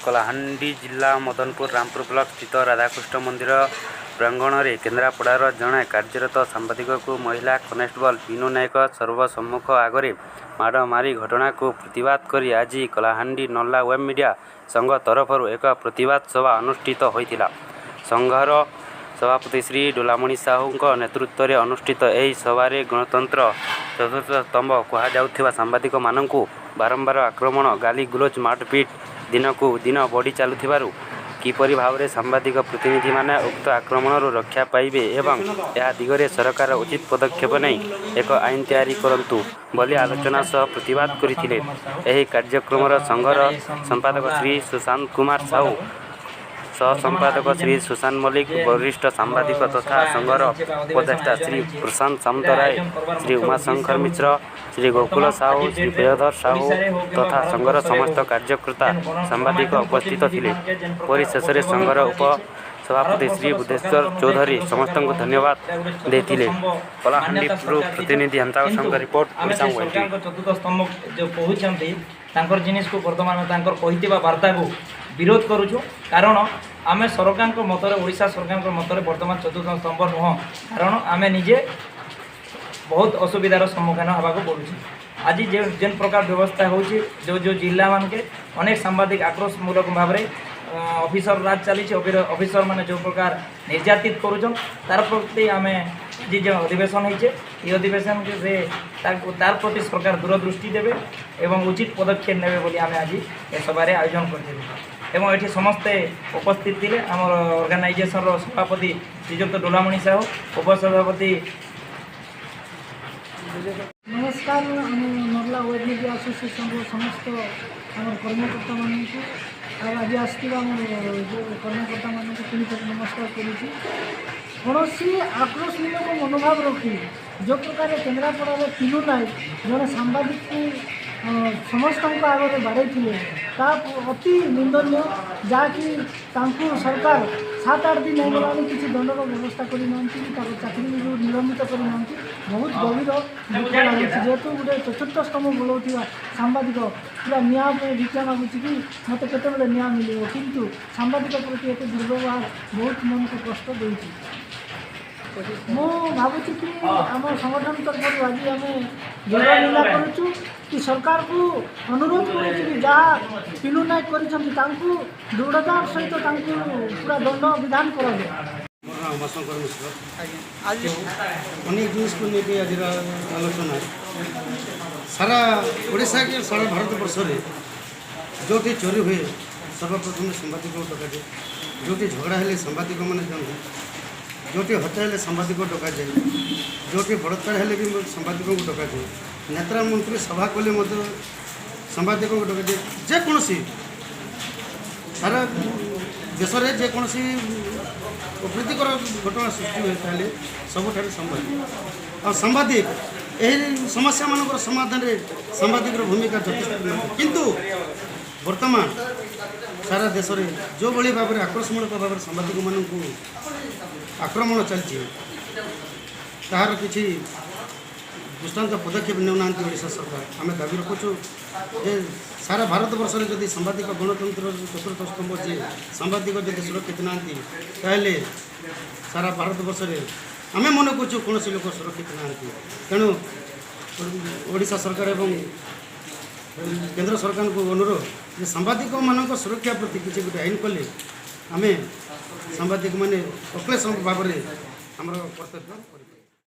कलाहांडी जिला मदनपुर रामपुर ब्लॉक स्थित राधाकृष्ण मंदिर प्रांगण में केन्द्रापड़ार जड़े कार्यरत सांबादिक को महिला कनेस्टेबल पिनू नायक सर्वसम्मुख आगे माड़ मारी घटना को प्रतिवाद कर आज कलाहांडी नल्ला वेब मीडिया संघ तरफ एक प्रतिवाद सभा अनुष्ठित होता। संघर सभापति श्री डोलामणि साहू नेतृत्व में अनुष्ठित यह सभार गणतंत्र चतुर्थ स्तंभ कहुवा सांबादिक मानक बारंबार आक्रमण गाली गुलोच मारपिट दिन को दिन बढ़ी चलुवर किपरि भाव में सांबादिक प्रतिनिधि माने उक्त आक्रमण रक्षा पाइबे एवं यह दिगरे सरकार उचित पदक्षेप नहीं एक आईन तैयारी करंतु बोली आलोचना सह प्रतिवाद करथिले। एही कार्यक्रम संघर संपादक श्री सुशांत कुमार साहू सह संपादक श्री सुशांत मल्लिक वरिष्ठ सांबादिक तथा संघर उपदेष्टा श्री प्रशांत सामंतराय श्री उमाशंकर मिश्र श्री गोकुल साहू श्री प्रियधर साहू तथा संघर समस्त कार्यकर्ता सांबादिक उपस्थित थिले। परिशेष संघर उप सभापति श्री बुद्धेश्वर चौधरी समस्त को धन्यवाद देथिले। कलाहांडी प्रतिनिधि हंता संघ रिपोर्ट चतुर्थ स्तंभ जो कहते जिनिस को बर्तमान वार्ता को विरोध करुचु कारण आम सरकार मतर ओडिशा सरकार मतर बर्तमान चतुर्थ स्तंभ नुह कारण आम निजे बहुत असुविधार सम्मुखीन होगा पड़ुଛି। आज जेन प्रकार व्यवस्था होची जो जिला मान के अनेक सांबादिक आक्रोशमूलक भाव में ऑफिसर राज चली ऑफिसर माने जो प्रकार निर्यातित करुछन तार प्रति आम आज जो अधिवेशन होइछे ये अधिवेशन से तार प्रति सरकार दूरदृष्टि देवे एवं उचित पदक्षेप नेबे बोली आम आज ए सभारे आयोजन करथिलु एवं एठी समस्ते उपस्थित थिले। आमर ऑर्गेनाइजेशन रो सभापति श्रीजुक्त डोलामणि साहू उपसभापति नमस्कार नर्ला वेब मीडिया एसोसिएशन समस्त आम कर्मकर्ता मानक आज आसवा कर्मकर्ता मानक नमस्कार करुँची कौन आक्रोशमूलक मनोभाव रखी जो प्रकार केन्द्रापड़ा पिनू नायक जड़े सांबादिक को समस्त आगे बाड़े अति निंदनीय जहाँकि सरकार 7-8 दिन होगा किसी दंडर व्यवस्था करना चाकरी निलंबित करना बहुत गभीर दुख लगे जेहेतु गोटे चतुर्थ स्तंभ बोलाऊा सांबादिक पूरा न्याय भिक्षा मागुची कि मत केतबेले न्याय मिल किंतु सांबादिक प्रति एत दुर्व्यवहार बहुत मन को कष्ट देती। मु भावुची कि आम संगठन तरफ आज आम दृढ़ निंदा करुचु कि सरकार को अनुरोध करुचु जहाँ पिनू नायक कर दृढ़तार सहित पूरा दंड विधान कर आज अनेक जिनिस को लेकर आज आलोचना सारा ओडिशा के सारा भारत वर्ष में जो चोरी हुए सर्वप्रथम सांबादिक डकाए जो झगड़ा हेले सांबादिक मैंने जान जो हत्या हेले सांबादिक डकाए जो बलात्कार हेले भी सांबादिक को डकाए नेता मंत्री सभा कले सांबादिक को डकाए जेकोसी सारा देश में जेकोसी अप्रीतिकर घटना सृष्टि होता है सबुठ सांबादिक और सांबादिक यही समस्या मान समाधान में सांबादिक भूमिका यथेष्ट किंतु वर्तमान सारा देश में जो भाई भाव में आक्रोशमूलक भाव में सांबादिक मानू आक्रमण चलती तार किसी दृष्टांत पदक्षेप नेउना ओडिशा सरकार आम दाबी रखुचु जे सारा भारत वर्ष में जदि सांबादिक गणतंत्र चतुर्थ स्तंभ जे सांबादिक जदि सुरक्षित ना ताहले सारा भारत वर्ष में आम मन करूँ कौन लोक सुरक्षित ना तेणु ओडिशा सरकार एवं केंद्र सरकार को अनुरोध जे सांबादिक मान सुरक्षा प्रति किसी गोटे आईन कले आम सांबादिक मैंने अक्लेश भाव में आम कर्तव्य